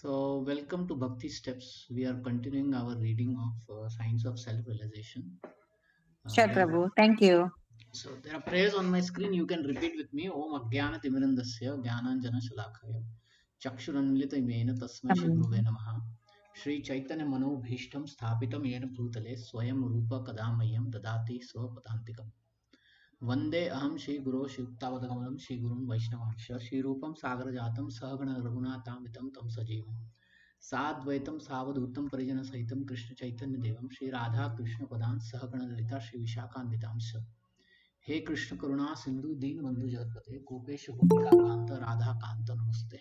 So, welcome to Bhakti Steps. We are continuing our reading of Science of Self-Realization. Sure, There are, Prabhu. Thank you. there are prayers on my screen. You can repeat with me. Om Ajnana Timirandasya Jnananjana Shalakaya Chakshuranmilita Imena Tasmai Shri Guruve Um, Namaha Shri Chaitanya Mano Bhishtam Sthapitam Yena Bhutale Swayam Rupa Kadamayam Dadati Swapatantikam Vande Aham Shri Guru Shuktavatakamadam Shri Gurun Vaishnavansha Shri Rupam Sagarjatam Sahagana Raghunatamitam Tam Sajivam साद्वैतम सावधूतम परिजन सहितम कृष्ण चैतन्य देवम श्री राधा कृष्ण पदान सहगण ललिता श्री विशाखान्वितांश हे कृष्ण करुणा सिंधु दीन बंधु जगतपते गोपेश गोपिका कांत राधा कांत नमस्ते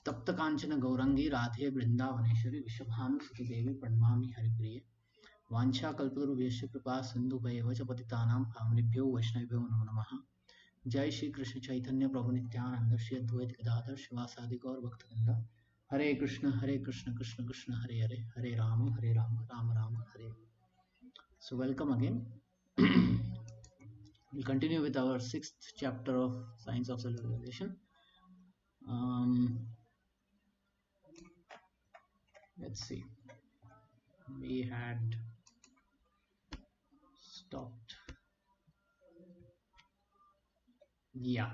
तप्त कांचन गौरंगी राधे वृंदावनेश्वरी विश्वभानुसुति देवी प्रणमामि हरिप्रिये वांछा कल्पतरुभ्यश्च कृपा सिंधु च पतितानां पावनेभ्यो वैष्णवेभ्यो नमो नमः जय श्री कृष्ण चैतन्य प्रभु नित्यानंद श्री अद्वैत गदाधर शिवासादि गौर भक्तवृंद हरे कृष्ण कृष्ण कृष्ण हरे हरे हरे राम राम राम हरे. So welcome again. We'll continue with our sixth chapter of Science of Self-Realization. Let's see. We had stopped. Yeah.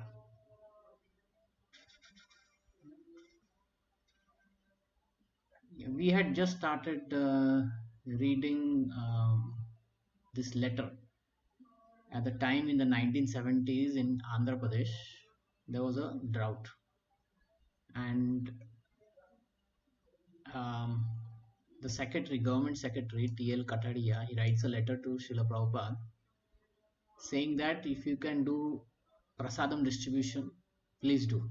We had just started reading this letter. At the time in the 1970s in Andhra Pradesh, there was a drought, and um, the government secretary T.L. Kataria, he writes a letter to Srila Prabhupada saying that if you can do prasadam distribution, please do.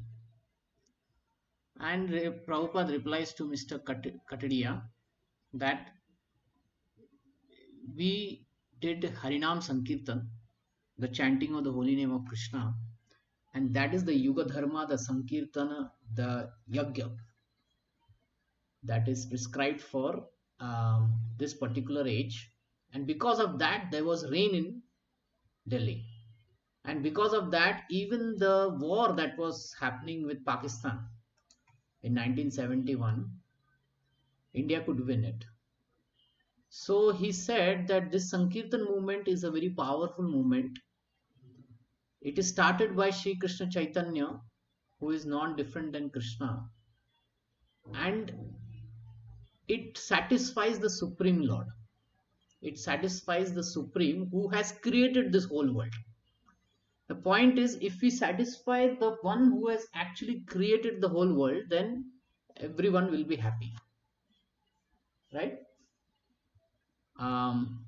And Prabhupada replies to Mr. Kataria that we did Harinam Sankirtan, the chanting of the holy name of Krishna, and that is the Yuga Dharma, the Sankirtana, the Yagya that is prescribed for this particular age. And because of that, there was rain in Delhi. And because of that, even the war that was happening with Pakistan in 1971, India could win it. So he said that this Sankirtan movement is a very powerful movement. It is started by Sri Krishna Chaitanya, who is non-different than Krishna, and it satisfies the Supreme Lord. It satisfies the Supreme who has created this whole world. The point is, if we satisfy the one who has actually created the whole world, then everyone will be happy, right? Um,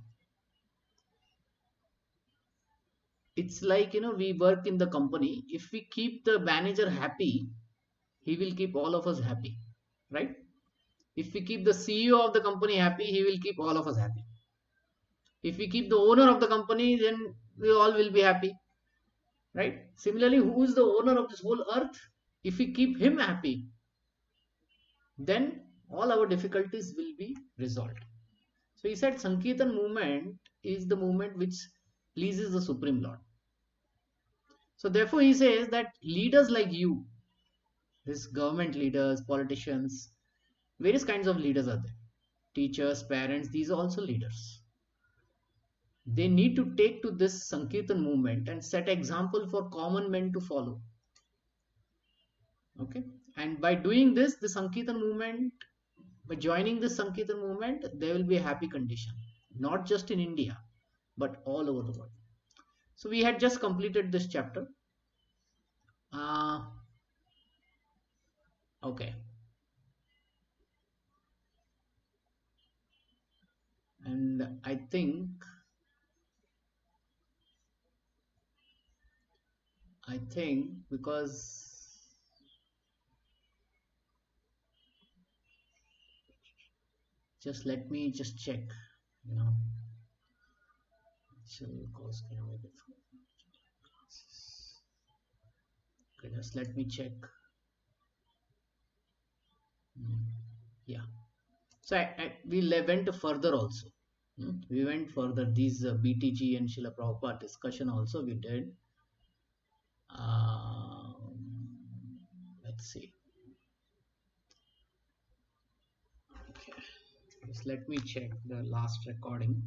it's like, we work in the company. If we keep the manager happy, he will keep all of us happy, right? If we keep the CEO of the company happy, he will keep all of us happy. If we keep the owner of the company, then we all will be happy, right? Similarly, who is the owner of this whole earth? If we keep him happy, then all our difficulties will be resolved. So he said Sankirtan movement is the movement which pleases the Supreme Lord. So therefore he says that leaders like you, this government leaders, politicians, various kinds of leaders are there. Teachers, parents, these are also leaders. They need to take to this Sankirtan movement and set example for common men to follow. Okay. And by doing this, the Sankirtan movement, by joining the Sankirtan movement, there will be a happy condition, not just in India, but all over the world. So we had just completed this chapter. Okay. And I think because just let me just check, you know. Okay, just let me check. Yeah. So we went further also. We went further. These BTG and Srila Prabhupada discussion also we did. Let's see. Okay. Just let me check the last recording.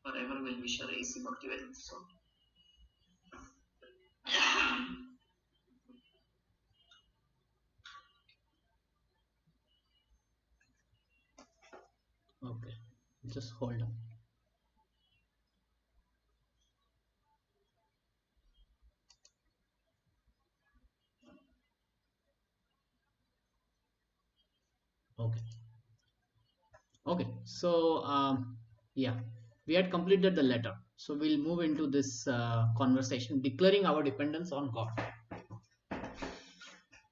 Forever will be sure AC Bhakti very soon. Okay, just hold on. Okay. Okay. So yeah, we had completed the letter. So we'll move into this conversation, declaring our dependence on God.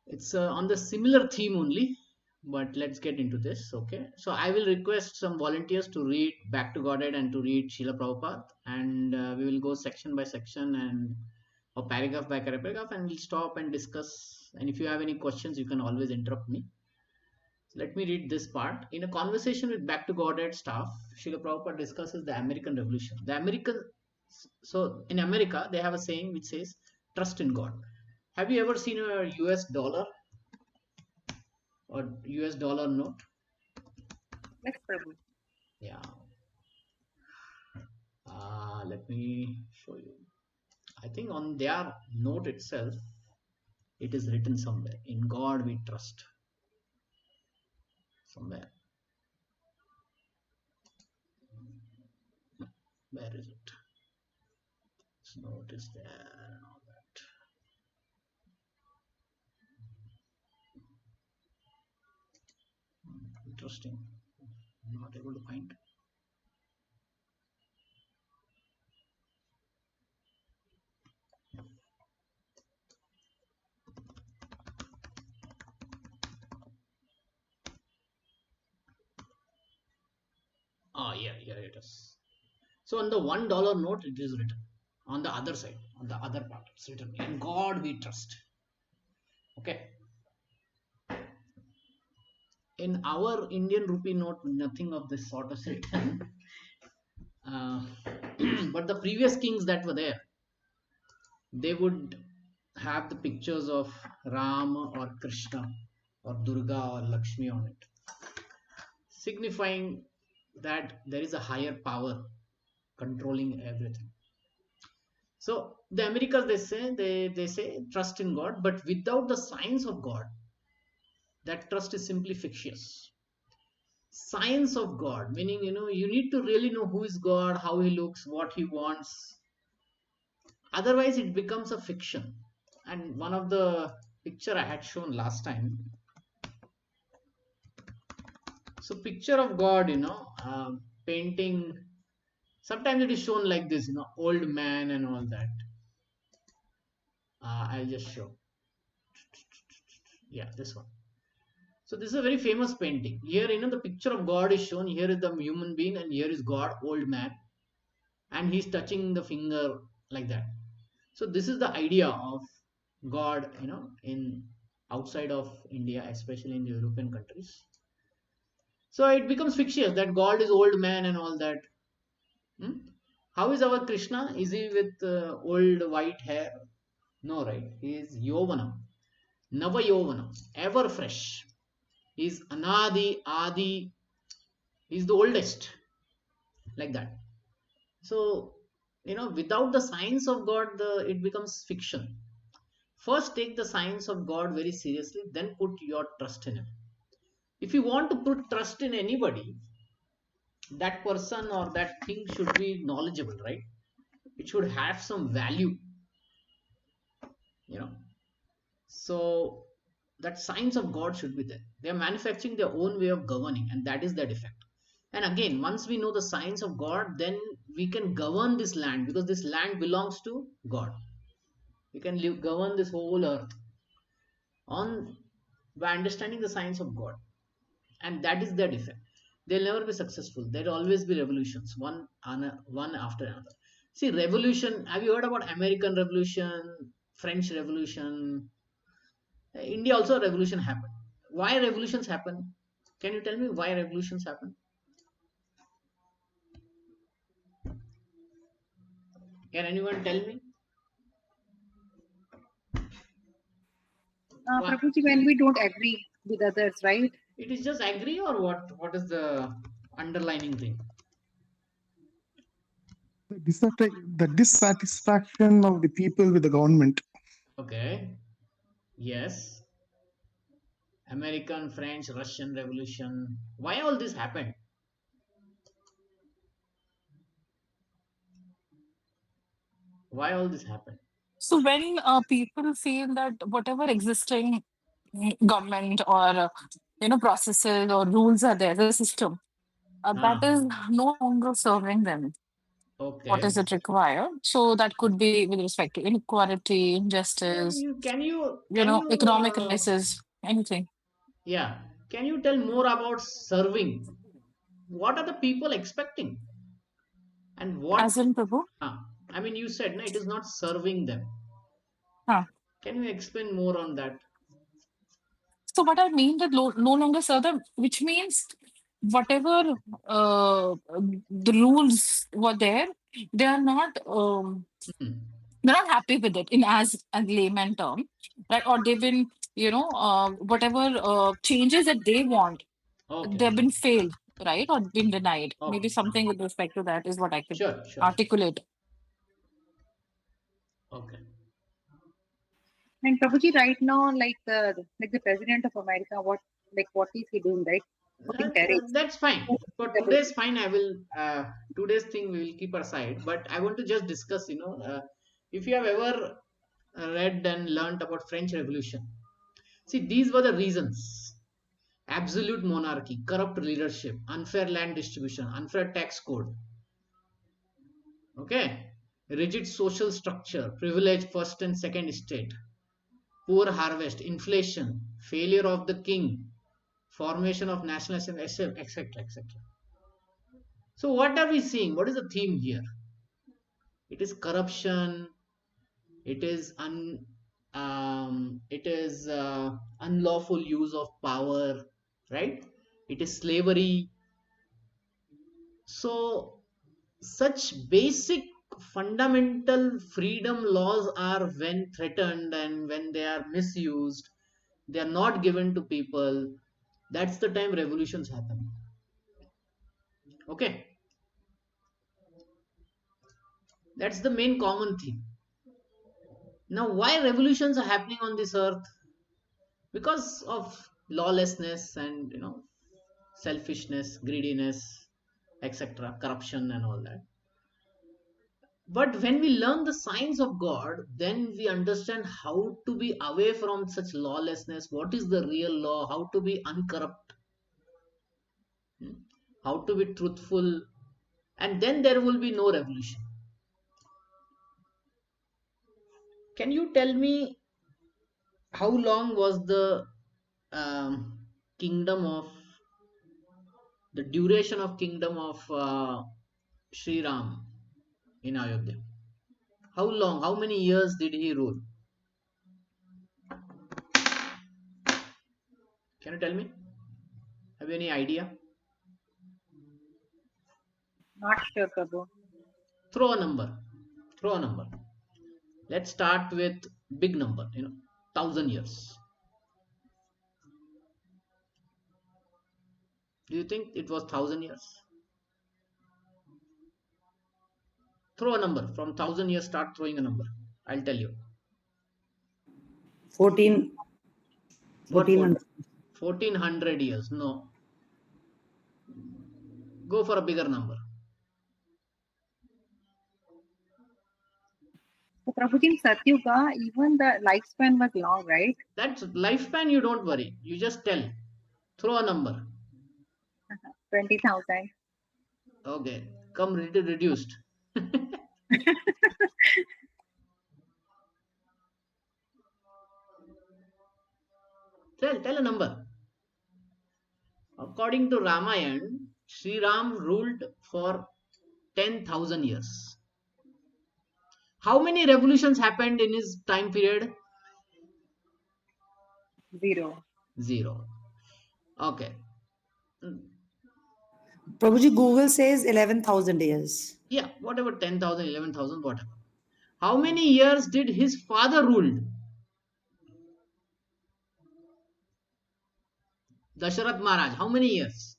It's on the similar theme only, but let's get into this. Okay. So I will request some volunteers to read Back to Godhead and to read Srila Prabhupada, and we will go section by section and or paragraph by paragraph, and we'll stop and discuss. And if you have any questions, you can always interrupt me. Let me read this part. In a conversation with Back to Godhead staff, Srila Prabhupada discusses the American Revolution. So in America, they have a saying which says, trust in God. Have you ever seen a US dollar or US dollar note? Yes, Prabhu. Yeah. Let me show you. I think on their note itself, it is written somewhere. In God we trust. Somewhere. Where is it? This note is there and all that. Interesting. I'm not able to find. Yeah, here it is. So on the $1 note, it is written. On the other side, on the other part, it's written, in God we trust. Okay. In our Indian rupee note, nothing of this sort is written. Uh, but the previous kings that were there, they would have the pictures of Ram or Krishna or Durga or Lakshmi on it, signifying that there is a higher power controlling everything. So the Americans, they say trust in God, but without the signs of God, that trust is simply fictitious. Science of God, meaning you need to really know who is God, how he looks, what he wants. Otherwise, it becomes a fiction. And one of the picture I had shown last time. So picture of God, painting. Sometimes it is shown like this, old man and all that. I'll just show. Yeah, this one. So this is a very famous painting. Here, the picture of God is shown. Here is the human being, and here is God, old man, and he's touching the finger like that. So this is the idea of God, in outside of India, especially in the European countries. So it becomes fictitious that God is old man and all that. Hmm? How is our Krishna? Is he with old white hair? No, right? He is Yovanam, Nava Yovanam, ever fresh. He is Anadi, Adi. He is the oldest, like that. So, without the science of God, it becomes fiction. First, take the science of God very seriously, then put your trust in Him. If you want to put trust in anybody, that person or that thing should be knowledgeable, right? It should have some value, you know. So, that science of God should be there. They are manufacturing their own way of governing, and that is their defect. And again, once we know the science of God, then we can govern this land because this land belongs to God. We can govern this whole earth on by understanding the science of God, and that is their defect. They'll never be successful. There'll always be revolutions, one after another. See, revolution. Have you heard about American Revolution, French Revolution? India also revolution happened. Why revolutions happen? Can you tell me why revolutions happen? Can anyone tell me? What? Prabhuji, when we don't agree with others, right? It is just agree or what? What is the underlining thing? The dissatisfaction of the people with the government. Okay. Yes. American, French, Russian Revolution. Why all this happened? Why all this happened? So when people feel that whatever existing government or processes or rules are there, the system that Ah, is no longer serving them. What is okay. it required? So that could be with respect to inequality, Yeah, injustice, can you economic crisis, anything. yeah, can you tell more about serving? What are the people expecting? And As what in Prabhu. I mean you said no, it is not serving them. Huh. Can you explain more on that? So what I mean that no longer serve them, which means whatever the rules were there, they are not. Hmm. They're not happy with it in as a layman term, right? Or they've been, whatever changes that they want, Okay. they've been failed, right? Or been denied. Maybe Okay. something with respect to that is what I could Sure, sure. articulate. Okay. And Prabhuji, right now, like the president of America, what is he doing, right? Putting tariffs. That's fine. What For is today's everything. fine, I will today's thing we will keep aside. But I want to just discuss. If you have ever read and learned about French Revolution, see these were the reasons: absolute monarchy, corrupt leadership, unfair land distribution, unfair tax code. Okay, rigid social structure, privilege first and second estate, poor harvest, inflation, failure of the king, formation of nationalism, etc., etc. So, what are we seeing? What is the theme here? It is corruption. It is unlawful use of power, right? It is slavery. So, such basic fundamental freedom laws are when threatened and when they are misused, they are not given to people. That's the time revolutions happen. Okay, that's the main common theme. Now, why revolutions are happening on this earth? Because of lawlessness and selfishness, greediness, etc., corruption and all that. But when we learn the science of God, then we understand how to be away from such lawlessness, what is the real law, how to be uncorrupt, hmm, how to be truthful, and then there will be no revolution. Can you tell me how long was kingdom of the duration of kingdom of Sri Ram in Ayodhya? How long? How many years did he rule? Can you tell me? Have you any idea? Not sure, Prabhu. Throw a number. Throw a number. Let's start with big number. 1,000 years. Do you think it was 1,000 years? Throw a number. From 1,000 years, start throwing a number. I'll tell you. 14, What 1400. 1,400 years? No. Go for a bigger number. So Prabhuji, in Satyuga, even the lifespan was long, right? That's lifespan. You don't worry. You just tell. Throw a number. 20,000. Okay. Come reduced. Tell a number. According to Ramayana, Sri Ram ruled for 10,000 years. How many revolutions happened in his time period? Zero. Zero. Okay. Mm, Prabhuji, Google says 11,000 years. yeah, whatever, 10,000, 11,000, whatever. How many years did his father rule? Dasharath Maharaj, how many years?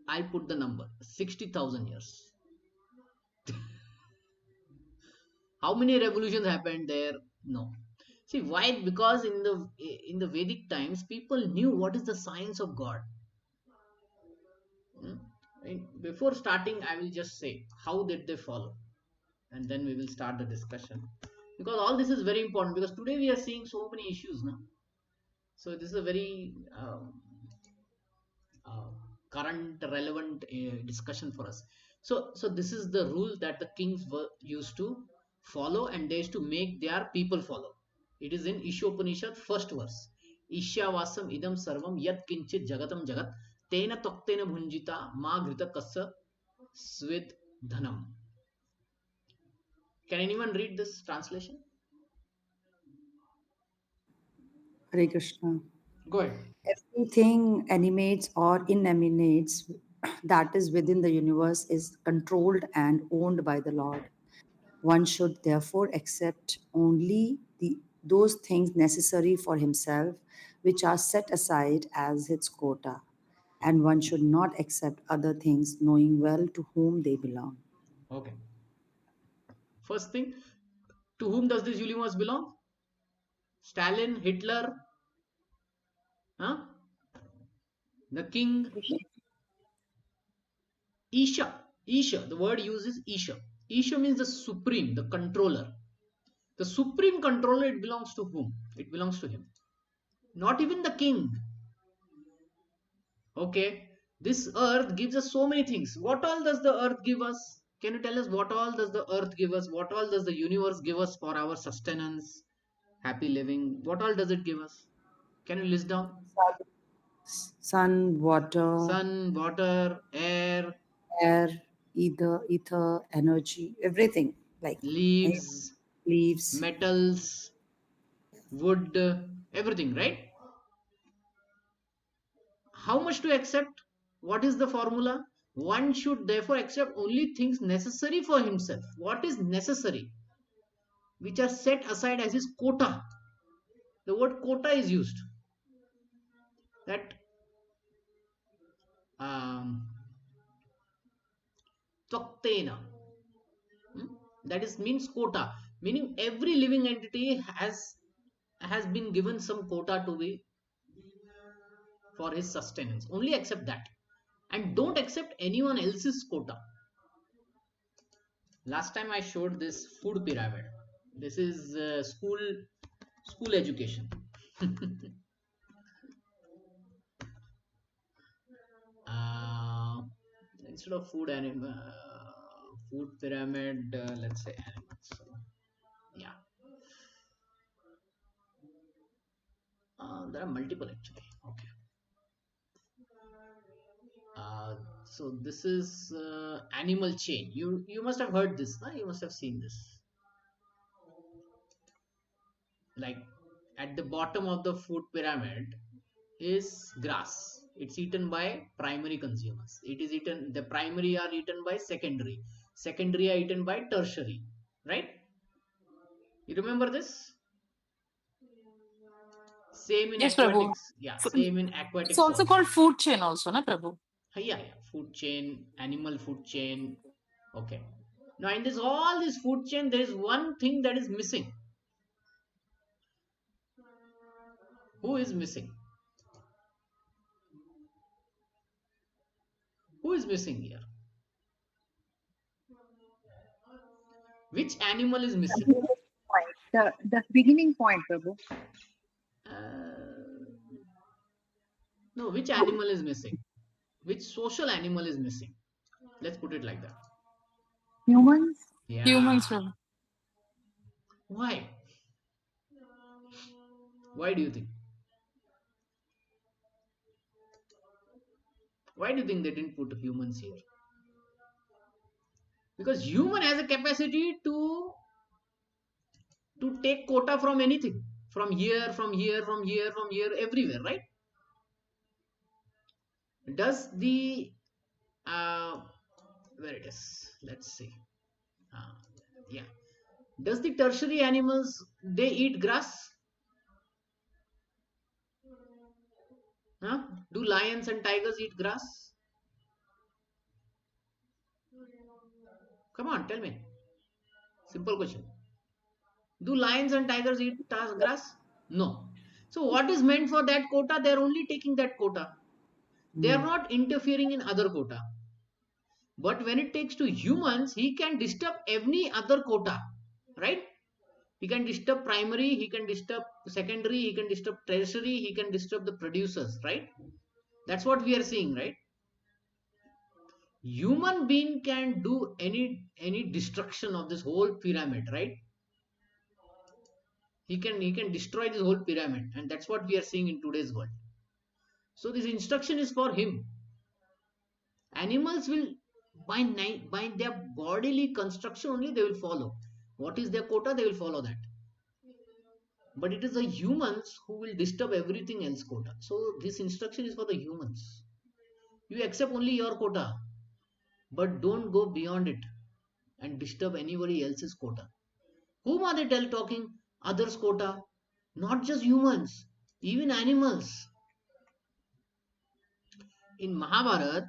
I put the number 60,000 years. How many revolutions happened there? No. See why? Because in the Vedic times, people knew what is the science of God. Hmm? And before starting, I will just say how did they follow, and then we will start the discussion. Because all this is very important. Because today we are seeing so many issues now. So this is a very uh, current relevant discussion for us. So this is the rule that the kings were used to follow, and they used to make their people follow. It is in Ishopanishad, first verse. Ishyavasam idam sarvam yat kinchit jagatam jagat tena taktena bhunjita ma grita kassa swit dhanam. Can anyone read this translation? Hare Krishna. Go ahead. Everything animates or inanimates that is within the universe is controlled and owned by the Lord. One should therefore accept only those things necessary for himself, which are set aside as his quota, and one should not accept other things, knowing well to whom they belong. Okay. First thing, to whom does this universe belong? Stalin, Hitler, huh? The king, Isha. Isha, the word used is Isha. Isha means the supreme, the controller. The supreme controller, it belongs to whom? It belongs to him. Not even the king. Okay. This earth gives us so many things. What all does the earth give us? Can you tell us what all does the earth give us? What all does the universe give us for our sustenance, happy living? What all does it give us? Can you list down? Sun, water, Sun, water, air, air, ether, energy, everything like leaves, leaves. metals, wood, everything, right? How much to accept? What is the formula? One should therefore accept only things necessary for himself. What is necessary? Which are set aside as his quota. The word quota is used. That um, Tvaktena. That is means quota. Meaning every living entity has been given some quota to be for his sustenance. Only accept that. And don't accept anyone else's quota. Last time I showed this food pyramid. This is school education. uh, Instead of food pyramid, let's say animals. So, yeah, there are multiple actually. Okay. So this is animal chain. You must have heard this, no? You must have seen this. Like at the bottom of the food pyramid is grass. It's eaten by primary consumers. It is eaten. The primary are eaten by secondary. Secondary are eaten by tertiary. Right? You remember this? Same in Yes, Prabhu. aquatics. Yeah, F- same in It's aquatics also also. called food chain, also, na Prabhu? Yeah. Food chain, animal food chain. Okay. Now in this all this food chain, there is one thing that is missing. Who is missing? Who is missing here? Which animal is The missing? beginning point. The beginning point, Prabhu. Uh, no, which animal is missing? Which social animal is missing? Let's put it like that. Humans. Yeah. Humans, Prabhu. Why? Why do you think? Why do you think they didn't put humans here? Because human has a capacity to take quota from anything, from here, from here, from here, from here, everywhere, right? Does the uh, where it is. Let's see. Uh, yeah. Does the tertiary animals they eat grass? Huh? Do lions and tigers eat grass? Come on, tell me. Simple question. Do lions and tigers eat grass? No. So what is meant for that quota? They are only taking that quota. They are Hmm. not interfering in other quota. But when it takes to humans, he can disturb any other quota, right? He can disturb primary, he can disturb secondary, he can disturb tertiary, he can disturb the producers, right? That's what we are seeing, right? Human being can do any destruction of this whole pyramid, right? He can destroy this whole pyramid, and that's what we are seeing in today's world. So this instruction is for him. Animals will by their bodily construction only they will follow. What is their quota? They will follow that. But it is the humans who will disturb everything else quota. So this instruction is for the humans. You accept only your quota, but don't go beyond it and disturb anybody else's quota. Whom are they talking? Others quota, not just humans, even animals. In Mahabharat,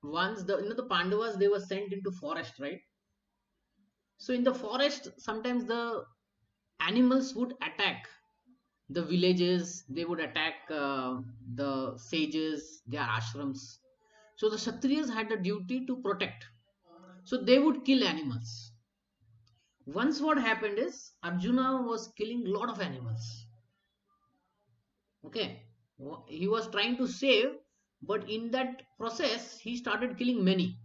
once the Pandavas they were sent into forest, right? So in the forest, sometimes the animals would attack the villages. They would attack the sages, their ashrams. So the Kshatriyas had a duty to protect. So they would kill animals. Once what happened is Arjuna was killing a lot of animals. Okay, he was trying to save, but in that process he started killing many.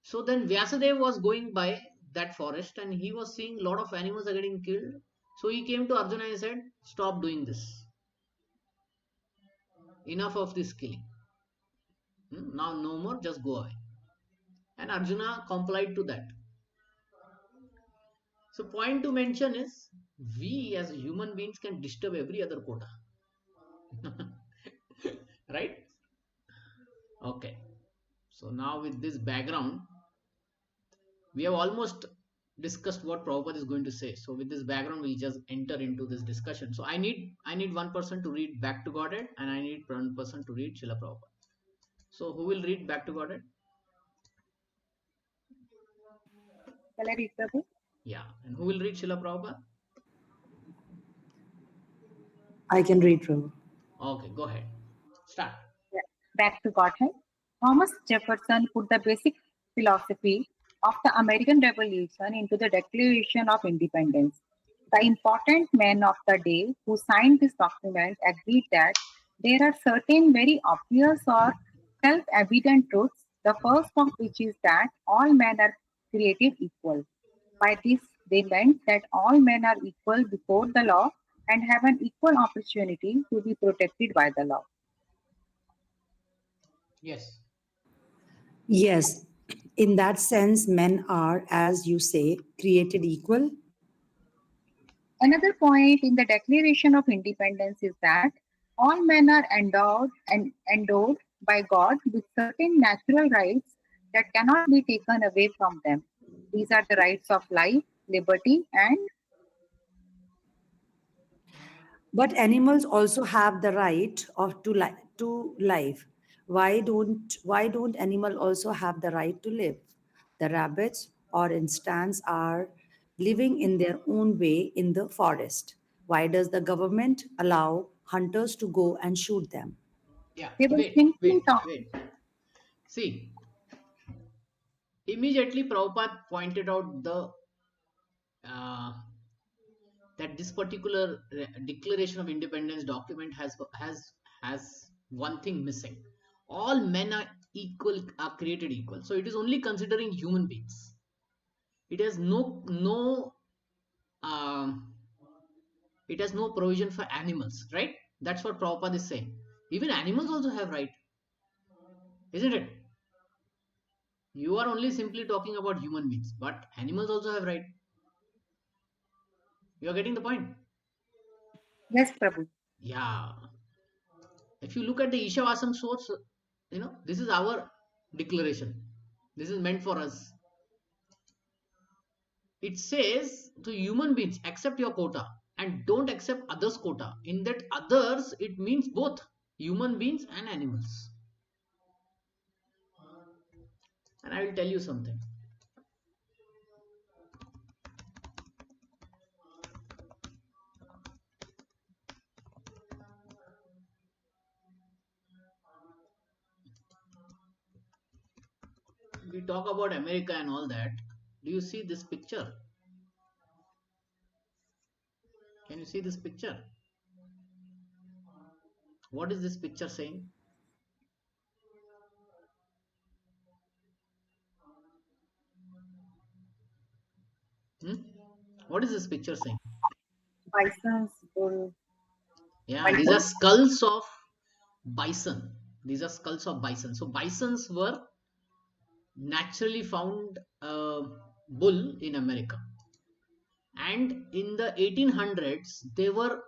So then Vyasadeva was going by that forest and he was seeing a lot of animals are getting killed. So he came to Arjuna and said, "Stop doing this. Enough of this killing. Now no more, just go away." And Arjuna complied to that. So point to mention is we as human beings can disturb every other quota. Right? Okay. So now with this background, we have almost discussed what Prabhupada is going to say. So with this background, we'll just enter into this discussion. So I need one person to read Back to Godhead, and I need one person to read Srila Prabhupada. So who will read Back to Godhead? Shall I read, Prabhu? Yeah. And who will read Srila Prabhupada? I can read, Prabhu. Okay, go ahead. Start. Yeah. Back to Godhead. Thomas Jefferson put the basic philosophy of the American Revolution into the Declaration of Independence. The important men of the day who signed this document agreed that there are certain very obvious or self evident truths, the first of which is that all men are created equal. By this, they meant that all men are equal before the law and have an equal opportunity to be protected by the law. Yes. Yes, in that sense, men are, as you say, created equal. Another point in the Declaration of Independence is that all men are endowed by God with certain natural rights that cannot be taken away from them. These are the rights of life, liberty, and But animals also have the right of to life. Why don't animal also have the right to live? The rabbits, for instance, are living in their own way in the forest. Why does the government allow hunters to go and shoot them? Yeah. they were Wait, simply wait, talking. wait. See, immediately Prabhupada pointed out the uh, that this particular Declaration of Independence document has one thing missing. All men are equal, are created equal. So it is only considering human beings. It has no um, it has no provision for animals, right? That's what Prabhupada is saying. Even animals also have right, isn't it? You are only simply talking about human beings, but animals also have right. You are getting the point? Yes, Prabhu. Yeah. If you look at the Ishavasam source, this is our declaration. This is meant for us. It says to human beings, accept your quota and don't accept others' quota. In that others, it means both human beings and animals. And I will tell you something. We talk about America and all that. Do you see this picture? Can you see this picture? What is this picture saying? Hmm? What is this picture saying? Bisons, bull, Yeah, these are bison. skulls of bison. These are skulls of bison. So bisons were naturally found bull in America, and in the 1800s they were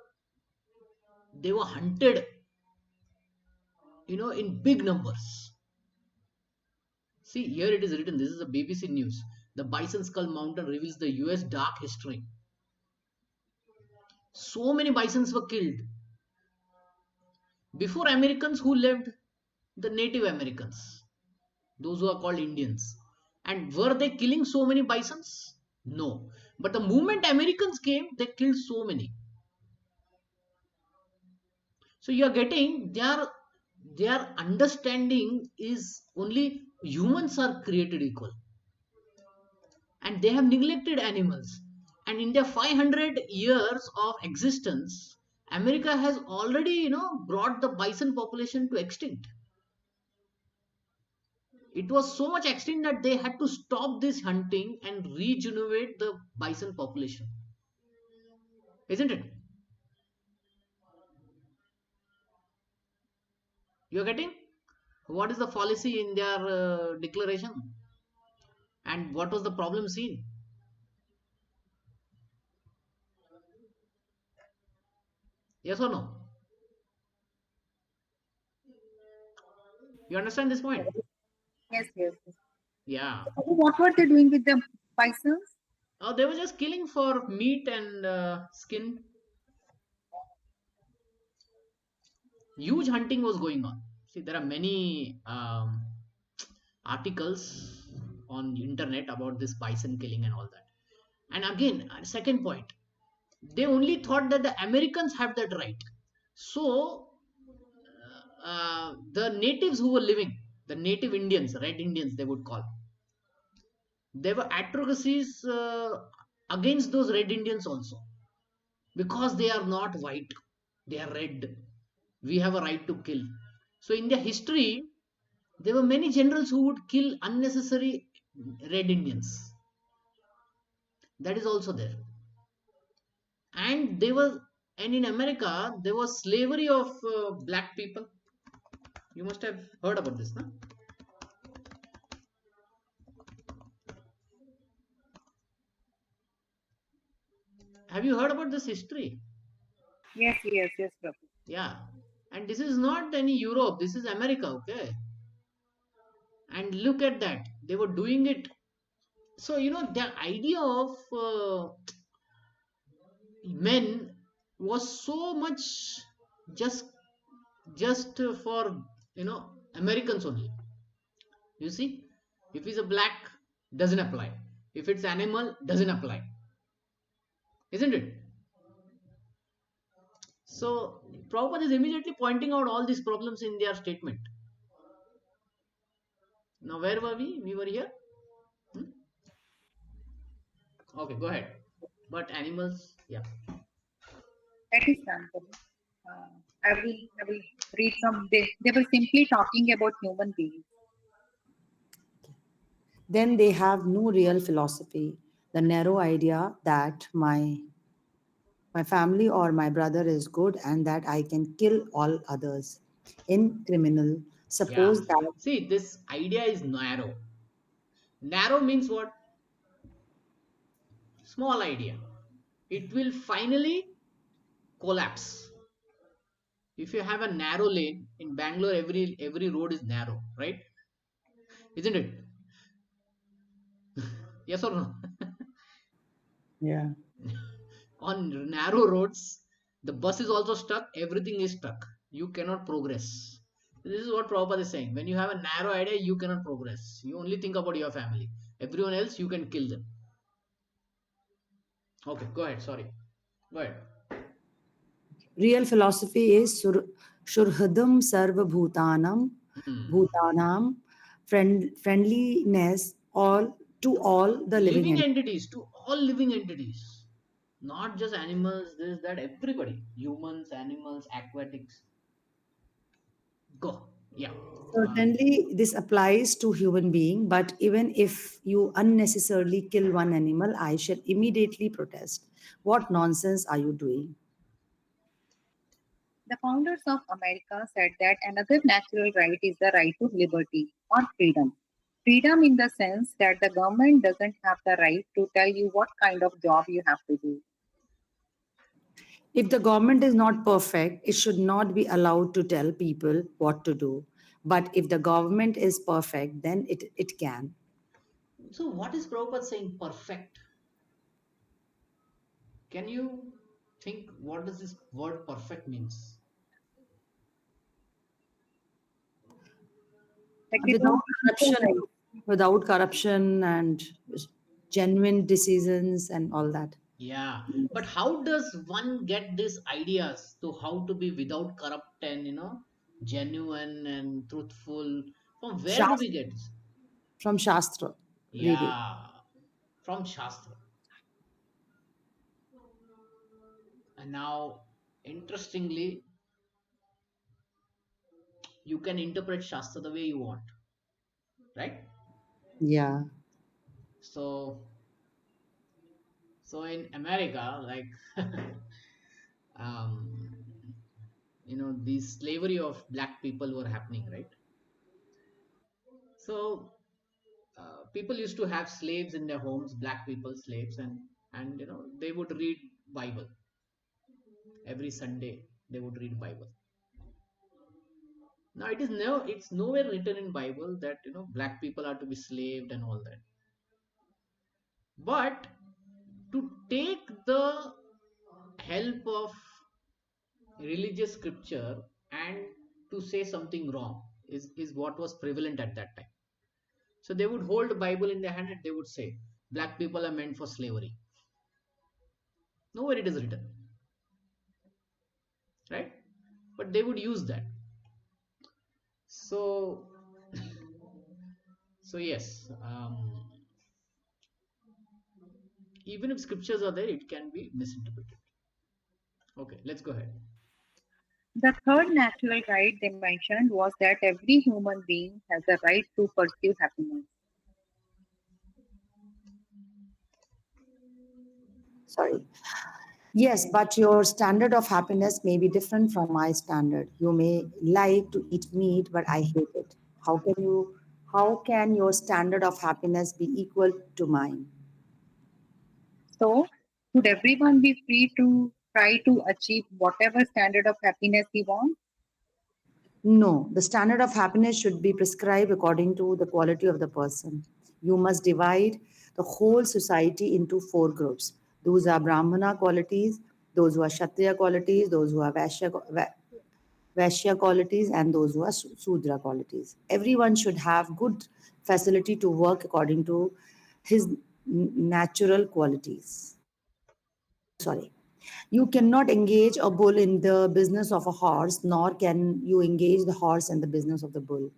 hunted, in big numbers. See, here it is written. This is a BBC News. The Bison Skull Mountain reveals the US dark history. So many bisons were killed before Americans who lived, the Native Americans, those who are called Indians. And were they killing so many bisons? No. But the moment Americans came, they killed so many. So you are getting their understanding is only humans are created equal, and they have neglected animals. And in their 500 years of existence, America has already brought the bison population to extinct. It was so much extinct that they had to stop this hunting and regenerate the bison population, isn't it? You're getting what is the policy in their declaration, and what was the problem seen? Yes or no? You understand this point? Yes, yes, yes. Yeah. So what were they doing with the bisons? They were just killing for meat and skin. Huge hunting was going on. See, there are many articles on internet about this bison killing and all that. And again, second point, they only thought that the Americans have that right. So the natives who were living, the native Indians, red Indians they would call, there were atrocities against those red Indians also, because they are not white, they are red. We have a right to kill. So in their history, there were many generals who would kill unnecessary red Indians. That is also there. And and in America, there was slavery of black people. You must have heard about this, no? Have you heard about this history? Yes, yes, yes, Prabhu. Yeah. And this is not any Europe, this is America, okay? And look at that. They were doing it. So, the idea of men was so much just for Americans only. You see, if he's a black, doesn't apply. If it's animal, doesn't apply, isn't it? So Prabhupada is immediately pointing out all these problems in their statement. Now where were we? We were here. Hmm? Okay, go ahead. But animals, yeah. That is done, Prabhu. I will read some. They were simply talking about human beings. Then they have no real philosophy. The narrow idea that my family or my brother is good and that I can kill all others. In criminal, Yeah. suppose that See, this idea is narrow. Narrow means what? Small idea. It will finally collapse. If you have a narrow lane in Bangalore, every road is narrow, right? Isn't it? Yes or no? Yeah. On narrow roads, the bus is also stuck, everything is stuck. You cannot progress. This is what Prabhupada is saying. When you have a narrow idea, you cannot progress. You only think about your family. Everyone else, you can kill them. Okay, go ahead. Sorry. Go ahead. Real philosophy is Shurhadam Sarva Hmm. Bhutanam, friendliness all the living Living entities. entities, to all living entities. Not just animals, this, that, everybody. Humans, animals, aquatics. Go. Yeah. Certainly, this applies to human being, but even if you unnecessarily kill one animal, I shall immediately protest. What nonsense are you doing? The founders of America said that another natural right is the right to liberty or freedom. Freedom in the sense that the government doesn't have the right to tell you what kind of job you have to do. If the government is not perfect, it should not be allowed to tell people what to do. But if the government is perfect, then it can. So, what is Prabhupada saying? Perfect. Can you think what does this word perfect means? Like they Without don't equal corruption, rights. without corruption and genuine decisions and all that. Yeah, but how does one get these ideas to how to be without corrupt and genuine and truthful? From where do we Shastra, get this? from Shastra reading. Yeah, from Shastra. And now, interestingly, you can interpret Shastra the way you want, right? Yeah. So, so in America, like, um, the slavery of black people were happening, right? So people used to have slaves in their homes, black people slaves, and they would read Bible every Sunday. They would read Bible. Now it's nowhere written in Bible that black people are to be slaved and all that. But to take the help of religious scripture and to say something wrong is what was prevalent at that time. So they would hold the Bible in their hand and they would say, black people are meant for slavery. Nowhere it is written, right? But they would use that. So, so yes, even if scriptures are there, it can be misinterpreted. Okay, let's go ahead. The third natural right they mentioned was that every human being has the right to pursue happiness. Sorry. Yes, but your standard of happiness may be different from my standard. You may like to eat meat, but I hate it. How can your standard of happiness be equal to mine? So, should everyone be free to try to achieve whatever standard of happiness he wants? No, the standard of happiness should be prescribed according to the quality of the person. You must divide the whole society into four groups. Those are Brahmana qualities, those who are Kshatriya qualities, those who are Vaishya qualities, and those who are Sudra qualities. Everyone should have good facility to work according to his natural qualities. Sorry. You cannot engage a bull in the business of a horse, nor can you engage the horse in the business of the bull.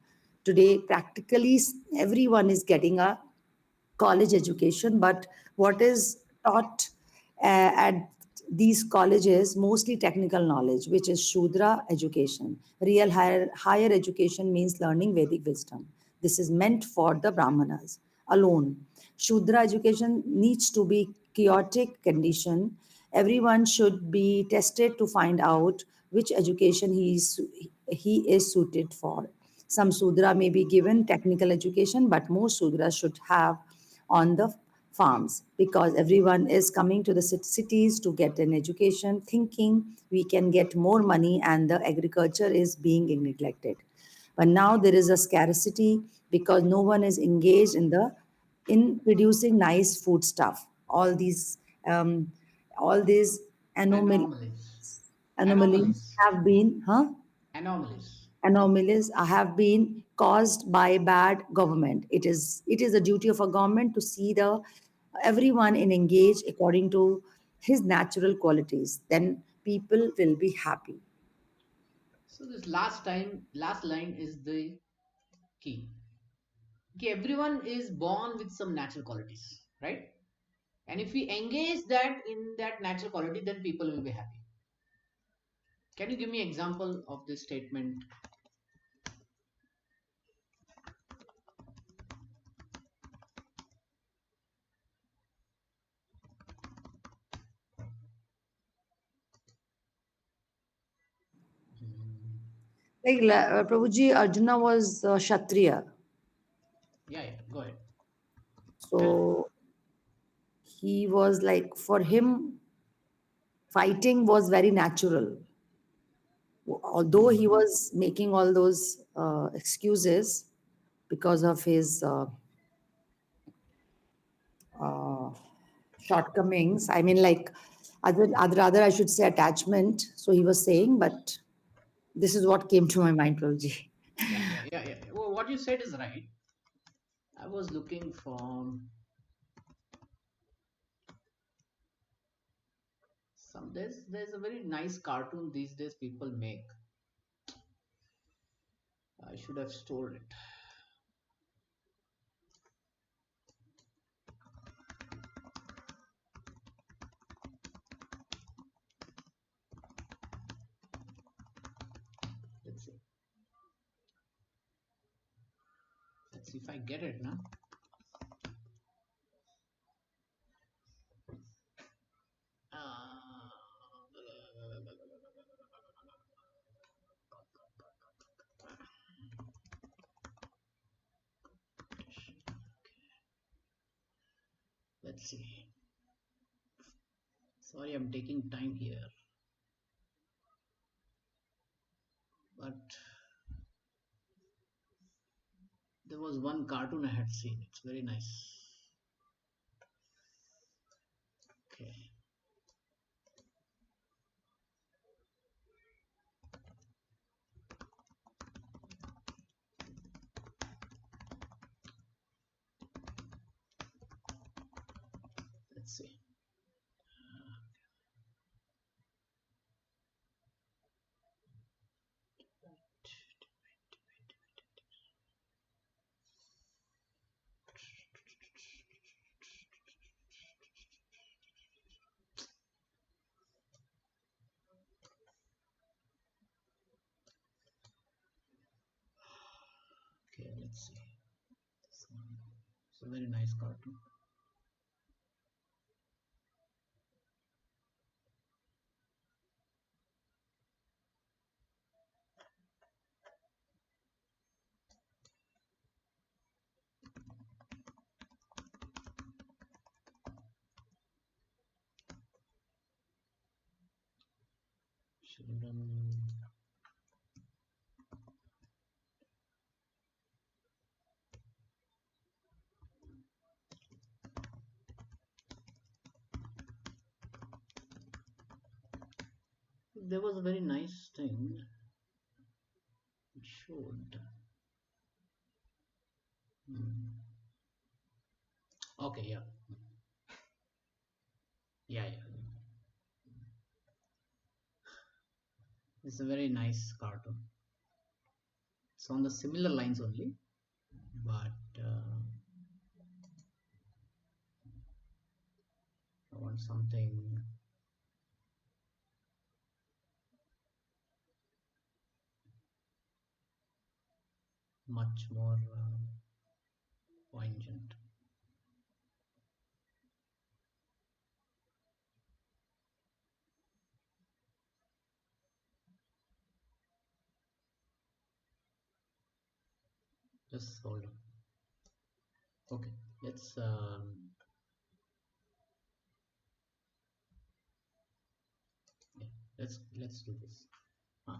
Today, practically everyone is getting a college education, but what is taught at these colleges mostly technical knowledge, which is Shudra education. Real higher education means learning Vedic wisdom. This is meant for the Brahmanas alone. Shudra education needs to be chaotic condition. Everyone should be tested to find out which education he is suited for. Some Sudra may be given technical education, but most Sudras should have on the farms because everyone is coming to the cities to get an education, thinking we can get more money and the agriculture is being neglected. But now there is a scarcity because no one is engaged in the in producing nice food stuff. Um, all these anomalies Anomalies. anomalies Anomalies. have been, Anomalies. anomalies have been caused by bad government. It is the duty of a government to see the everyone in engage according to his natural qualities. Then people will be happy. So this last line is the key. Okay, everyone is born with some natural qualities, right? And if we engage that in that natural quality, then people will be happy. Can you give me example of this statement? Like Prabhuji, Arjuna was Kshatriya. Yeah, go ahead. And So he was like, for him, fighting was very natural. Although he was making all those excuses because of his shortcomings, I mean, like, rather I should say attachment. So he was saying, but this is what came to my mind, Prabhuji. yeah. Well, what you said is right. I was looking for some. There's a very nice cartoon these days people make. I should have stored it. Let's see. Let's see if I get it now. Uh, let's see. Sorry, I'm taking time here, but there was one cartoon I had seen. It's very nice. Okay, let's see. Okay, let's see. This one. It's a very nice cartoon. Children. There was a very nice thing. It showed. Hmm. Okay, yeah. Yeah. It's a very nice cartoon. It's on the similar lines only, but I want something much more poignant. Just hold on. Okay, let's yeah, let's do this. Huh.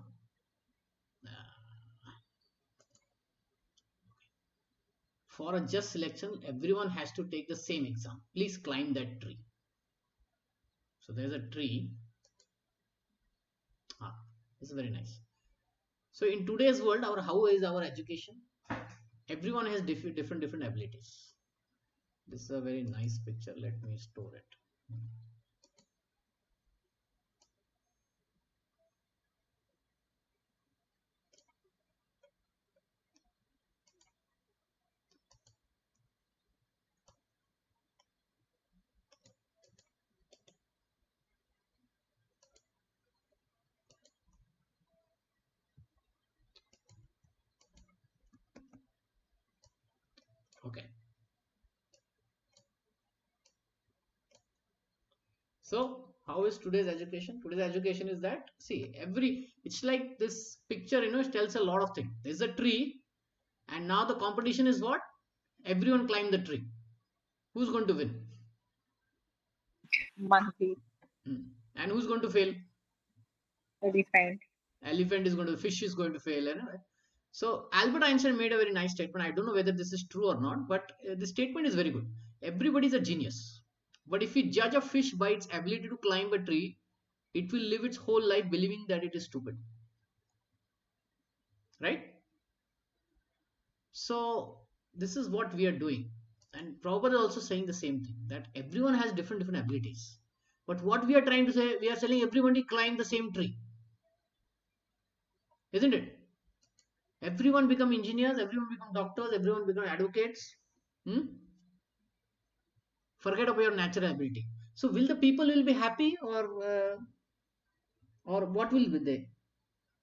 for a just selection, everyone has to take the same exam. Please climb that tree. So there's a tree. This is very nice. So in today's world, how is our education? Everyone has different abilities. This is a very nice picture. Let me store it. Okay. So how is today's education? Today's education is that, see, it's like this picture, it tells a lot of things. There's a tree, and now the competition is what? Everyone climb the tree. Who's going to win? Monkey, And who's going to fail? elephant. Elephant is going to, fish is going to fail. So Albert Einstein made a very nice statement. I don't know whether this is true or not, but the statement is very good. Everybody is a genius. But if we judge a fish by its ability to climb a tree, it will live its whole life believing that it is stupid. Right? So this is what we are doing. And Prabhupada is also saying the same thing, that everyone has different abilities. But what we are trying to say, we are telling everybody climb the same tree. Isn't it? Everyone become engineers, everyone become doctors, everyone become advocates. Forget about your natural ability. So will the people will be happy, or what will be they?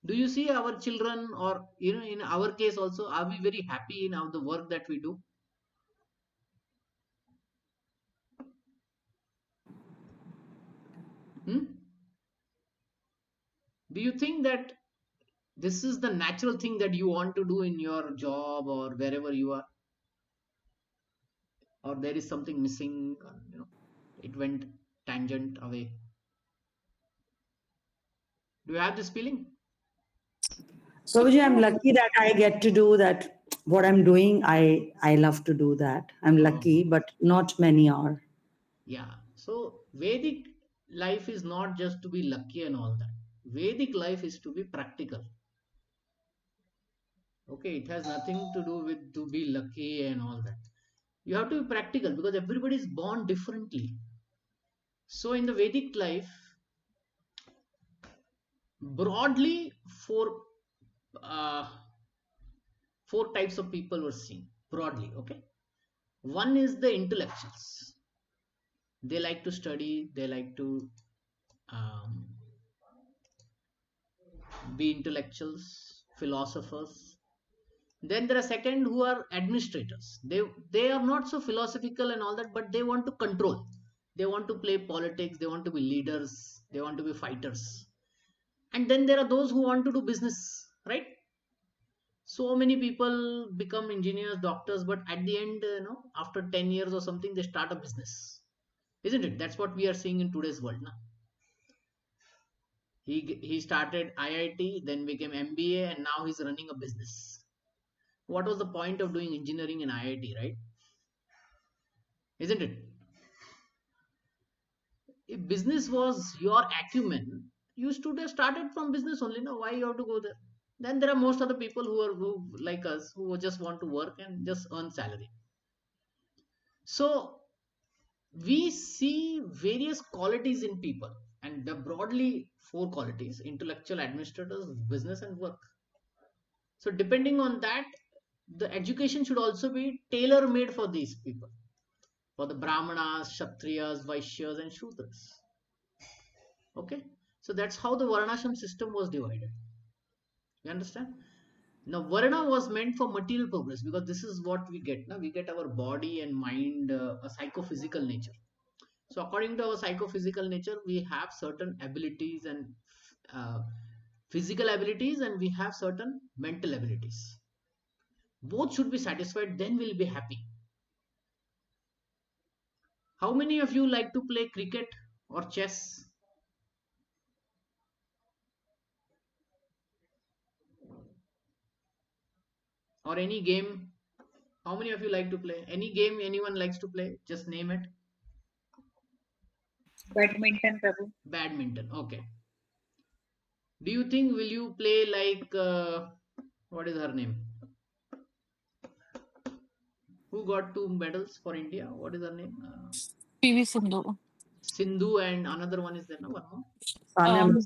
Do you see our children, or in our case also, are we very happy in the work that we do? Hmm? Do you think that this is the natural thing that you want to do in your job or wherever you are, or there is something missing, it went tangent away? Do you have this feeling? Prabhuji, I'm lucky that I get to do that. What I'm doing, I love to do that. I'm lucky, but not many are. Yeah. So Vedic life is not just to be lucky and all that. Vedic life is to be practical. Okay, it has nothing to do with to be lucky and all that. You have to be practical because everybody is born differently. So in the Vedic life, broadly, uh, four types of people were seen. Broadly, okay. One is the intellectuals. They like to study. They like to um, be intellectuals, philosophers. Then there are second who are administrators. They are not so philosophical and all that, but they want to control. They want to play politics. They want to be leaders. They want to be fighters. And then there are those who want to do business, right? So many people become engineers, doctors, but at the end, after 10 years or something, they start a business, isn't it? That's what we are seeing in today's world now. He started IIT, then became MBA, and now he's running a business. What was the point of doing engineering in IIT, right? Isn't it? If business was your acumen, you should have started from business only. Now, why you have to go there? Then there are most other people who like us, who just want to work and just earn salary. So we see various qualities in people, and the broadly four qualities: intellectual, administrators, business, and work. So depending on that, the education should also be tailor made for these people, for the brahmanas, kshatriyas, vaishyas, and shudras. Okay, so that's how the varnashram system was divided. You understand? Now varna was meant for material progress, because this is what we get. Now we get our body and mind, a psychophysical nature. So according to our psychophysical nature, we have certain abilities and uh, physical abilities, and we have certain mental abilities. Both should be satisfied, then we'll be happy. How many of you like to play cricket or chess or any game, How many of you like to play? Any game anyone likes to play? Just name it. Badminton, Prabhu. Badminton. Okay. Do you think will you play like what is her name? Who got 2 medals for India? What is her name? PV Sindhu. Sindhu and another one is there. No, one more. Sanya, Um,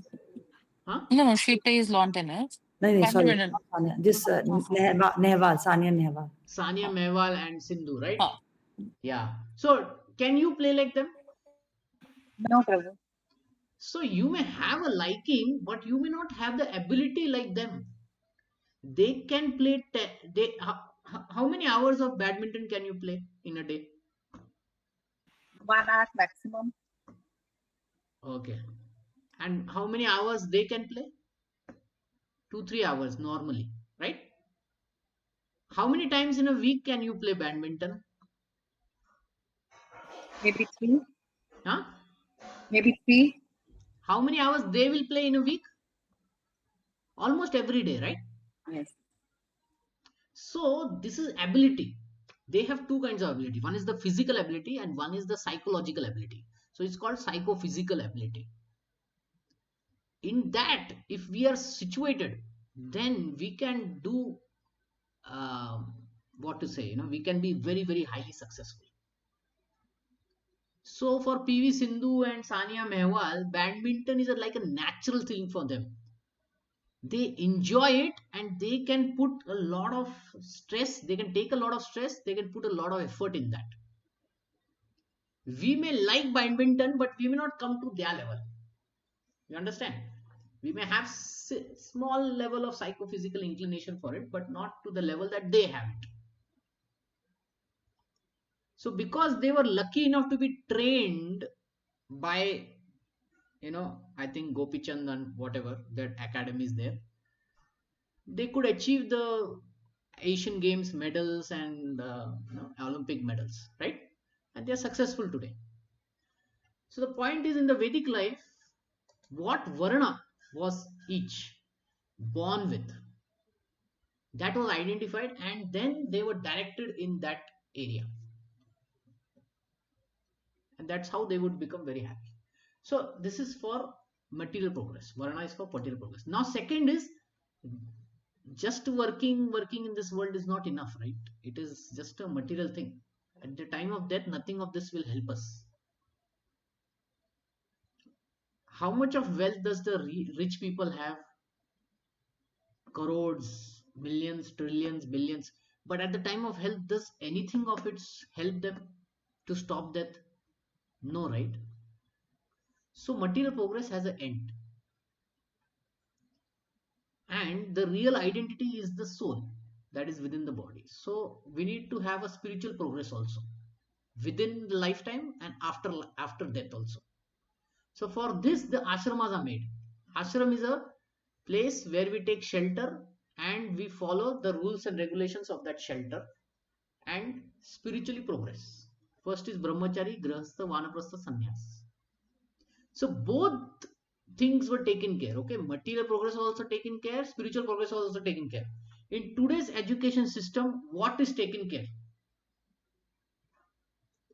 Huh? no, she plays lawn tennis. no, sorry, Badminton. not Sanya. This Uh, Nehwal, Sanya Nehwal. Sania Mehwal and Sindhu, right? uh, Yeah. So can you play like them? No, Prabhu. So you may have a liking, but you may not have the ability like them. They can play. How many hours of badminton can you play in a day? 1 hour maximum. Okay. And how many hours they can play? 2-3 hours normally, right? How many times in a week can you play badminton? Maybe 3. Huh? Maybe 3. How many hours they will play in a week? Almost every day, right? Yes. So this is ability. They have two kinds of ability. One is the physical ability and one is the psychological ability. So it's called psychophysical ability. In that, if we are situated, then we can do what to say, we can be very, very highly successful. So for PV Sindhu and Sania Mehwal, badminton is like a natural thing for them. They enjoy it and they can put a lot of stress, they can take a lot of stress, they can put a lot of effort in that. We may like badminton, but we may not come to their level. You understand? We may have small level of psychophysical inclination for it, but not to the level that they have it. So because they were lucky enough to be trained by, I think Gopichand and whatever that academy is there, they could achieve the Asian Games medals and Olympic medals, right? And they are successful today. So the point is, in the Vedic life, what Varna was each born with, that was identified, and then they were directed in that area, and that's how they would become very happy. So this is for material progress. Varna is for material progress. Now second is, just working in this world is not enough, right? It is just a material thing. At the time of death, nothing of this will help us. How much of wealth does the rich people have? Crores, millions, trillions, billions. But at the time of health, does anything of it help them to stop death? No, right? So material progress has an end, and the real identity is the soul that is within the body. So we need to have a spiritual progress also within the lifetime and after death also. So for this, the ashramas are made. Ashram is a place where we take shelter and we follow the rules and regulations of that shelter and spiritually progress. First is brahmachari, grahastha, vanaprastha, sannyas. So both things were taken care. Okay, material progress was also taken care, spiritual progress was also taken care. In today's education system, what is taken care?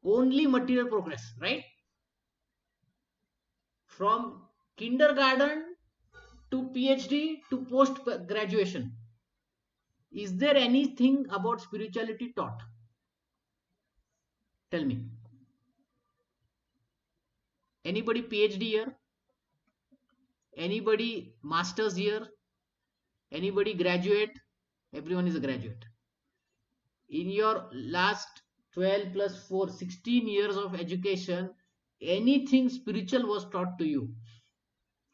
Only material progress, right? From kindergarten to PhD to post graduation. Is there anything about spirituality taught? Tell me. Anybody PhD here? Anybody masters here? Anybody graduate? Everyone is a graduate. In your last 12 plus 4, 16 years of education, anything spiritual was taught to you?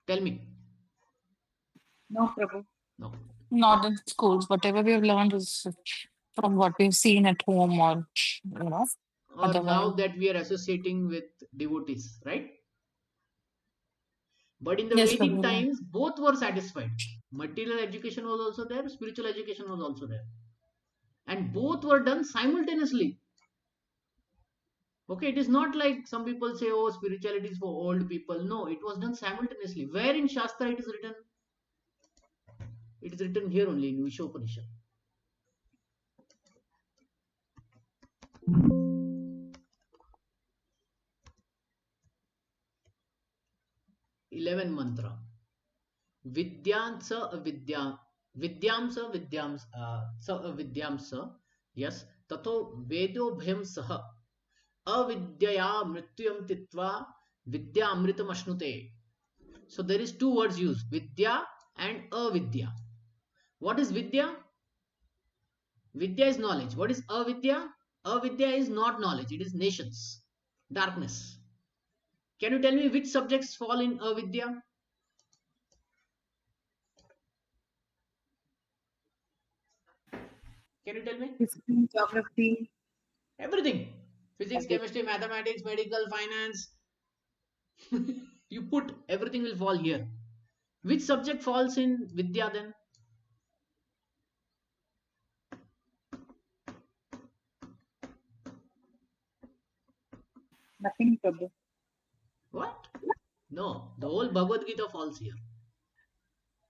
Tell me. No, Prabhu. No. Not in schools. Whatever we have learned is from what we've seen at home or, Or now otherwise. that we are associating with devotees, right? But in the Yes, Vedic Prabhu. times, both were satisfied. Material education was also there, spiritual education was also there. And both were done simultaneously. Okay, it is not like some people say, oh, spirituality is for old people. No, it was done simultaneously. Where in Shastra it is written? It is written here only in Vishopanishad. 11 mantra. Vidyansa vidya vidyamsa vidyamsa yes tato vedo bhyam sah avidyaya mrityam titva vidya amritam ashnute. So there is two words used, vidya and avidya. What is vidya? Vidya is knowledge. What is avidya? Avidya is not knowledge, it is nations, darkness. Can you tell me which subjects fall in avidya? Can you tell me? History, geography, Everything. Physics, everything. chemistry, mathematics, medical, finance. You put everything will fall here. Which subject falls in Vidya then? Nothing, Prabhu. What? No, the whole Bhagavad Gita falls here.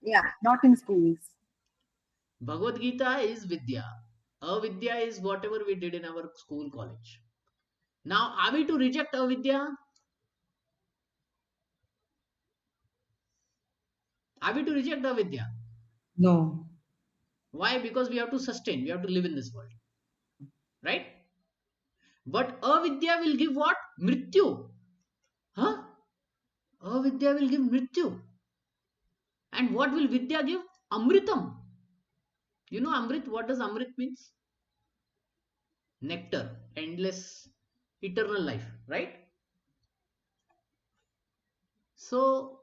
Yeah, not in schools. Bhagavad Gita is Vidya. Avidya is whatever we did in our school, college. Now, are we to reject Avidya? Are we to reject Avidya? No. Why? Because we have to sustain, we have to live in this world. Right? But Avidya will give what? Mrityu. Huh? Avidya will give Mrityu. And what will Vidya give? Amritam. You know Amrit? What does Amrit means? Nectar, endless, eternal life, right? So,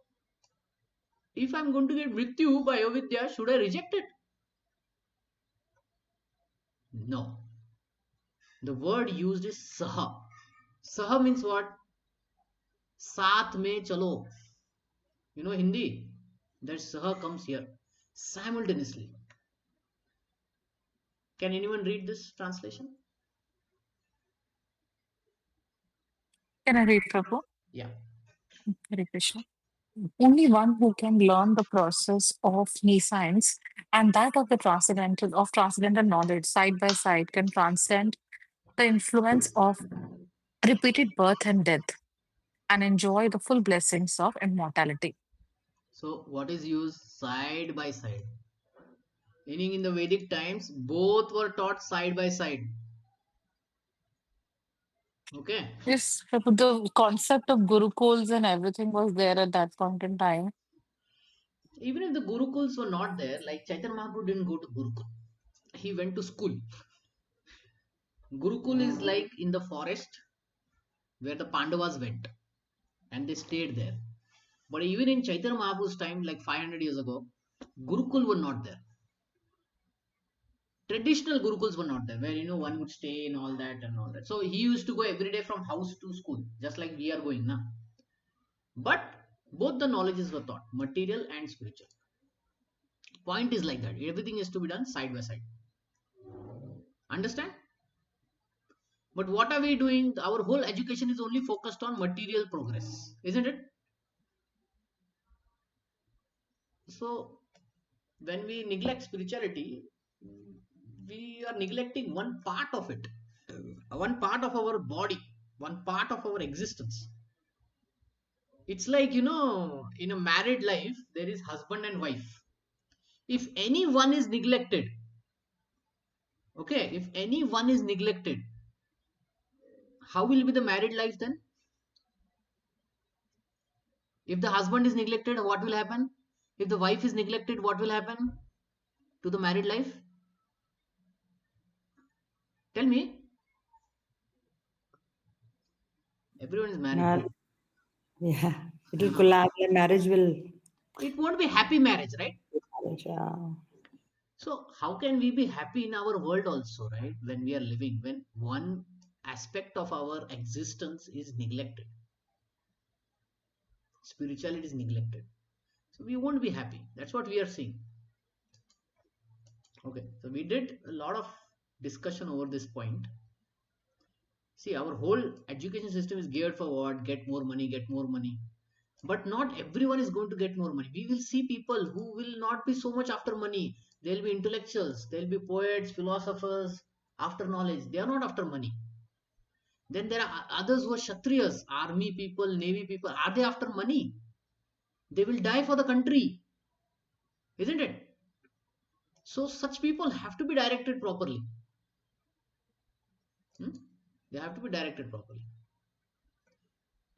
if I'm going to get Mrityu by Avidya, should I reject it? No. The word used is Saha. Saha means what? Saath mein chalo. You know Hindi? That Saha comes here simultaneously. Can anyone read this translation? Can I read, Prabhu? Yeah. Hare Krishna. Only one who can learn the process of nescience and that of the transcendental knowledge side by side can transcend the influence of repeated birth and death and enjoy the full blessings of immortality. So, what is used? Side by side. Meaning in the Vedic times, both were taught side by side. Okay. Yes, Prabhu, the concept of gurukuls and everything was there at that point in time. Even if the Gurukuls were not there, like Chaitanya Mahaprabhu didn't go to Gurukul. He went to school. Gurukul is like in the forest where the Pandavas went and they stayed there. But even in Chaitanya Mahaprabhu's time, like 500 years ago, Gurukul were not there. Traditional Gurukuls were not there, where one would stay and all that and all that. So he used to go every day from house to school, just like we are going now. But both the knowledges were taught, material and spiritual. Point is like that. Everything is to be done side by side. Understand? But what are we doing? Our whole education is only focused on material progress, isn't it? So when we neglect spirituality, we are neglecting one part of it, one part of our body, one part of our existence. It's like, in a married life, there is husband and wife. If any one is neglected, okay, if any one is neglected, how will be the married life then? If the husband is neglected, what will happen? If the wife is neglected, what will happen to the married life? Tell me. Everyone is married, Mar- right? yeah, it will collapse. The marriage will. It won't be happy marriage, right? Yeah. So how can we be happy in our world also, right? When we are living, when one aspect of our existence is neglected, spirituality is neglected. So we won't be happy. That's what we are seeing. Okay, so we did a lot of discussion over this point. See, our whole education system is geared for what? Get more money, get more money. But not everyone is going to get more money. We will see people who will not be so much after money. They'll be intellectuals, they'll be poets, philosophers, after knowledge. They are not after money. Then there are others who are Kshatriyas, army people, navy people. Are they after money? They will die for the country, isn't it? So such people have to be directed properly. Hmm? They have to be directed properly.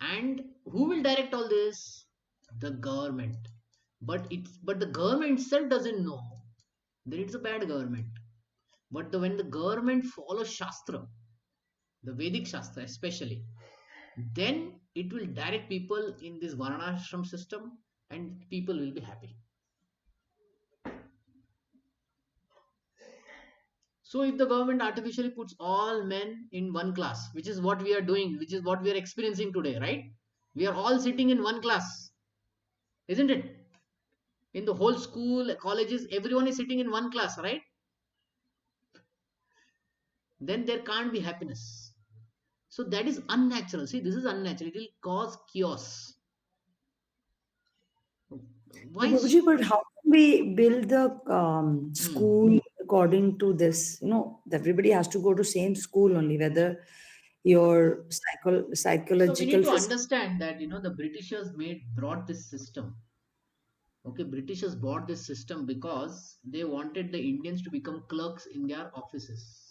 And who will direct all this? The government. But the government itself doesn't know that it's a bad government. But when the government follows Shastra, the Vedic Shastra especially, then it will direct people in this Varnashram system and people will be happy. So if the government artificially puts all men in one class, which is what we are doing, which is what we are experiencing today, right? We are all sitting in one class, isn't it? In the whole school, colleges, everyone is sitting in one class, right? Then there can't be happiness. So that is unnatural. See, this is unnatural. It will cause chaos. So, Why? Babuji, but how can we build the Hmm. school according to this? That everybody has to go to same school only, whether your So we need psychological, to physical. understand that the Britishers brought this system. Okay, Britishers bought this system because they wanted the Indians to become clerks in their offices.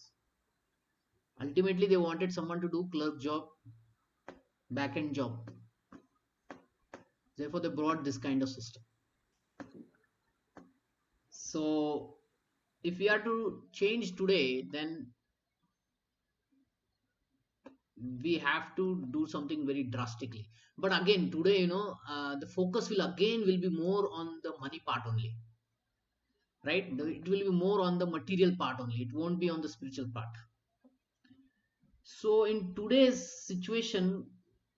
Ultimately, they wanted someone to do clerk job, back end job. Therefore, they brought this kind of system. So, if we are to change today, then we have to do something very drastically. But again, today, the focus will be more on the money part only, right? It will be more on the material part only. It won't be on the spiritual part. So in today's situation,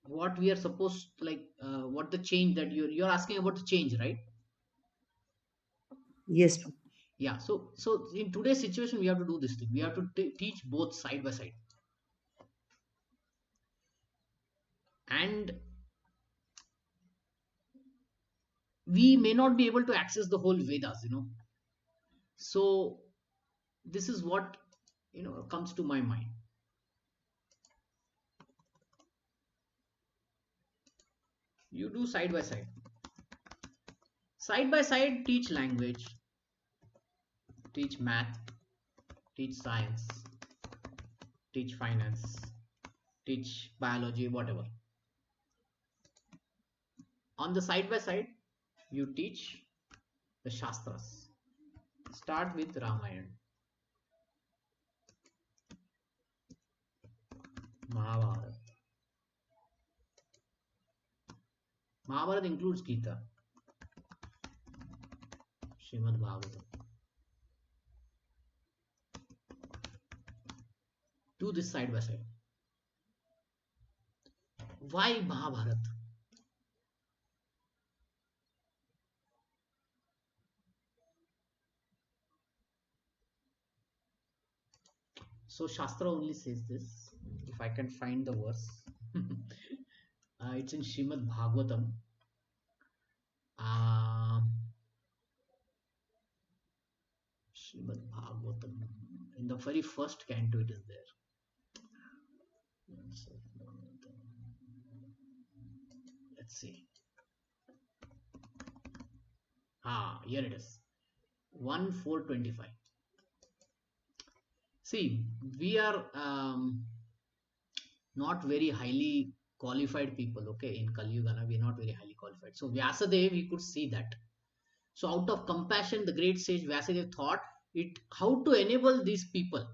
what we are supposed like, what the change that you're asking about the change, right? Yes. Yeah. So in today's situation, we have to do this thing. We have to teach both side by side, and we may not be able to access the whole Vedas. So this is what comes to my mind. You do side by side. Teach language, teach math, teach science, teach finance, teach biology, whatever. On the side by side, you teach the Shastras. Start with Ramayana, Mahabharata. Mahabharata includes Gita, Srimad Bhagavatam. Do this side by side. Why Mahabharata? So Shastra only says this. If I can find the verse, it's in Srimad Bhagavatam. Uh, Srimad Bhagavatam. In the very first canto, it is there. Let's see. Here it is. 1:4:25. See, we are not very highly qualified people, okay? In Kali Yuga, we are not very highly qualified. So Vyasadeva, we could see that. So out of compassion, the great sage Vyasadeva thought it how to enable these people,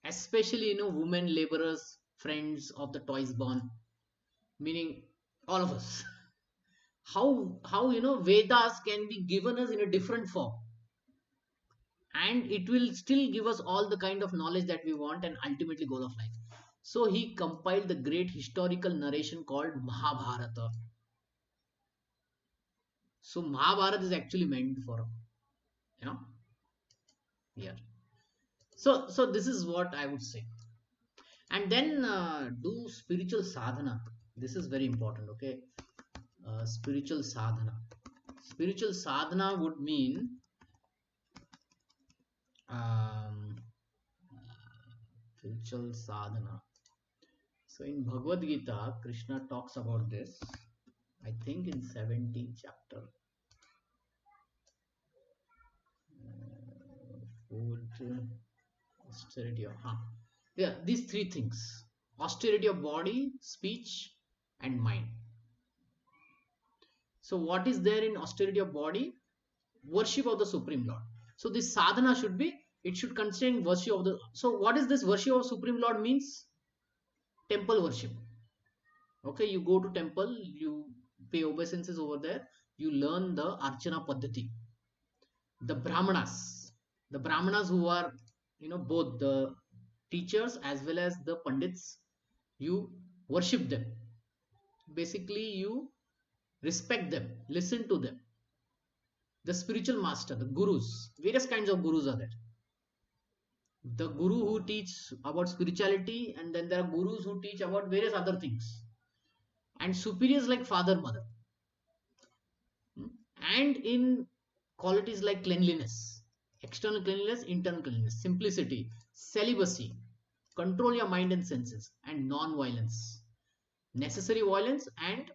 especially women laborers, friends of the toys born, meaning all of us. How Vedas can be given us in a different form, and it will still give us all the kind of knowledge that we want and ultimately goal of life. So he compiled the great historical narration called Mahabharata. So Mahabharata is actually meant for you know here. So this is what I would say. And then do spiritual sadhana. This is very important. Okay, spiritual sadhana. Spiritual sadhana would mean um, spiritual sadhana. So in Bhagavad Gita, Krishna talks about this, I think in 17th chapter. Food, austerity of, yeah, these three things: austerity of body, speech, and mind. So what is there in austerity of body? Worship of the Supreme Lord. So this sadhana should be, it should contain worship of the, so what is this worship of Supreme Lord means? Temple worship. Okay, you go to temple, you pay obeisances over there, you learn the Archana Paddhati. The Brahmanas who are, both the teachers as well as the Pandits, you worship them. Basically, you respect them, listen to them. The spiritual master, the gurus, various kinds of gurus are there. The guru who teach about spirituality, and then there are gurus who teach about various other things, and superiors like father, mother. And in qualities like cleanliness, external cleanliness, internal cleanliness, simplicity, celibacy, control your mind and senses, and non-violence, necessary violence and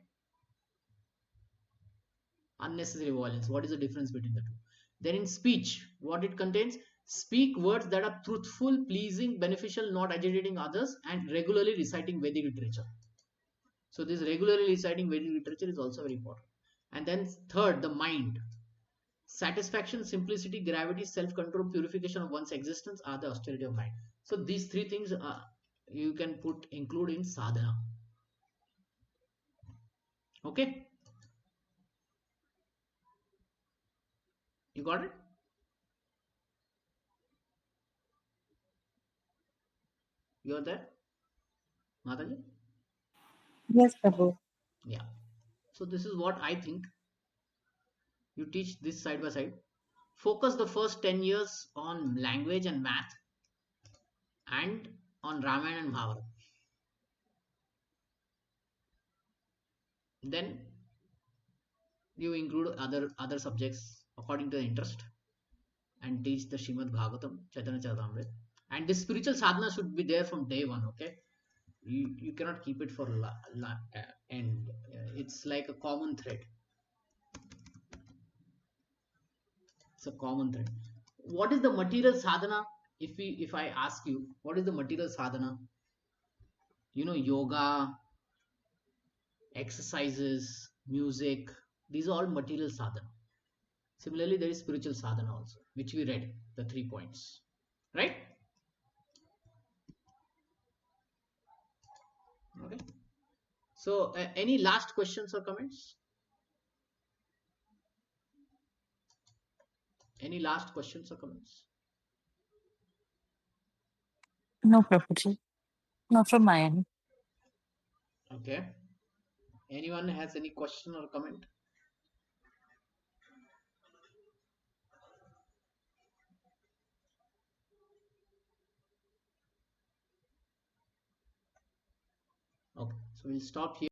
unnecessary violence. What is the difference between the two? Then in speech, what it contains: speak words that are truthful, pleasing, beneficial, not agitating others, and regularly reciting Vedic literature. So this regularly reciting Vedic literature is also very important. And then third, the mind: satisfaction, simplicity, gravity, self-control, purification of one's existence are the austerity of mind. So these three things you can include in sadhana. Okay, you got it? You're there, Mataji? Yes, Prabhu. Yeah. So this is what I think. You teach this side by side. Focus the first 10 years on language and math, and on Ramayana and Mahabharata. Then you include other subjects according to the interest, and teach the Shrimad Bhagavatam, Chaitanya Charitamrita. And this spiritual sadhana should be there from day one. Okay, you cannot keep it for end. It's like a common thread. It's a common thread. What is the material sadhana? If I ask you, what is the material sadhana? Yoga, exercises, music, these are all material sadhana. Similarly, there is spiritual sadhana also, which we read, the 3 points. Right? Okay. So, any last questions or comments? Any last questions or comments? No, Prabhuji. Not from my end. Okay. Anyone has any question or comment? Okay. So, we'll stop here.